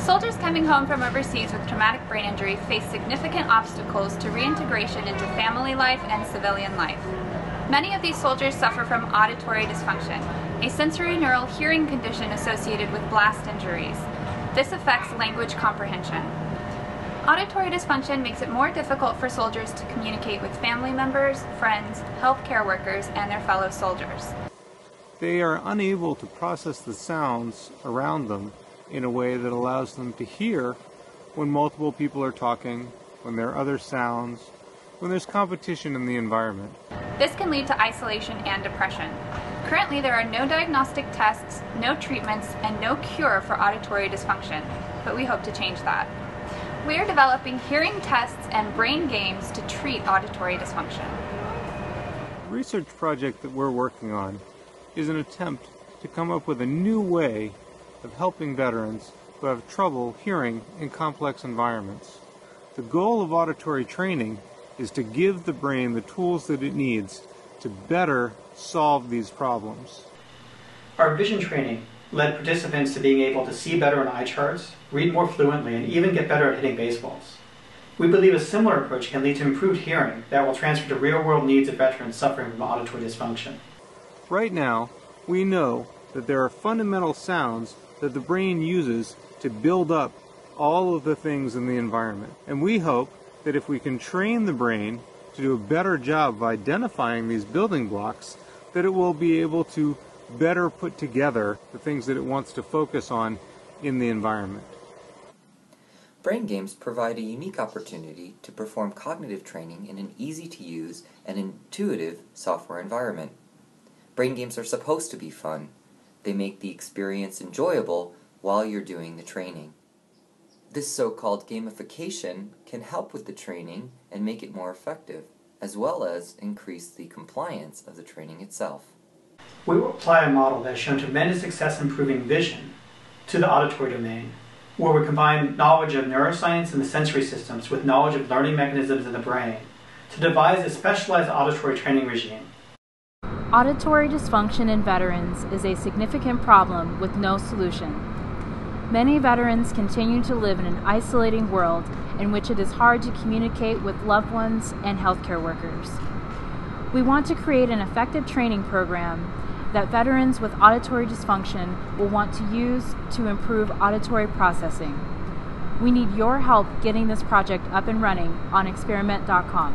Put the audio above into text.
Soldiers coming home from overseas with traumatic brain injury face significant obstacles to reintegration into family life and civilian life. Many of these soldiers suffer from auditory dysfunction, a sensorineural hearing condition associated with blast injuries. This affects language comprehension. Auditory dysfunction makes it more difficult for soldiers to communicate with family members, friends, healthcare workers, and their fellow soldiers. They are unable to process the sounds around them in a way that allows them to hear when multiple people are talking, when there are other sounds, when there's competition in the environment. This can lead to isolation and depression. Currently, there are no diagnostic tests, no treatments, and no cure for auditory dysfunction, but we hope to change that. We are developing hearing tests and brain games to treat auditory dysfunction. The research project that we're working on is an attempt to come up with a new way of helping veterans who have trouble hearing in complex environments. The goal of auditory training is to give the brain the tools that it needs to better solve these problems. Our vision training led participants to being able to see better on eye charts, read more fluently, and even get better at hitting baseballs. We believe a similar approach can lead to improved hearing that will transfer to real-world needs of veterans suffering from auditory dysfunction. Right now, we know that there are fundamental sounds that the brain uses to build up all of the things in the environment. And we hope that if we can train the brain to do a better job of identifying these building blocks, that it will be able to better put together the things that it wants to focus on in the environment. Brain games provide a unique opportunity to perform cognitive training in an easy-to-use and intuitive software environment. Brain games are supposed to be fun. They make the experience enjoyable while you're doing the training. This so-called gamification can help with the training and make it more effective, as well as increase the compliance of the training itself. We will apply a model that has shown tremendous success improving vision to the auditory domain, where we combine knowledge of neuroscience and the sensory systems with knowledge of learning mechanisms in the brain to devise a specialized auditory training regime. Auditory dysfunction in veterans is a significant problem with no solution. Many veterans continue to live in an isolating world in which it is hard to communicate with loved ones and healthcare workers. We want to create an effective training program that veterans with auditory dysfunction will want to use to improve auditory processing. We need your help getting this project up and running on experiment.com.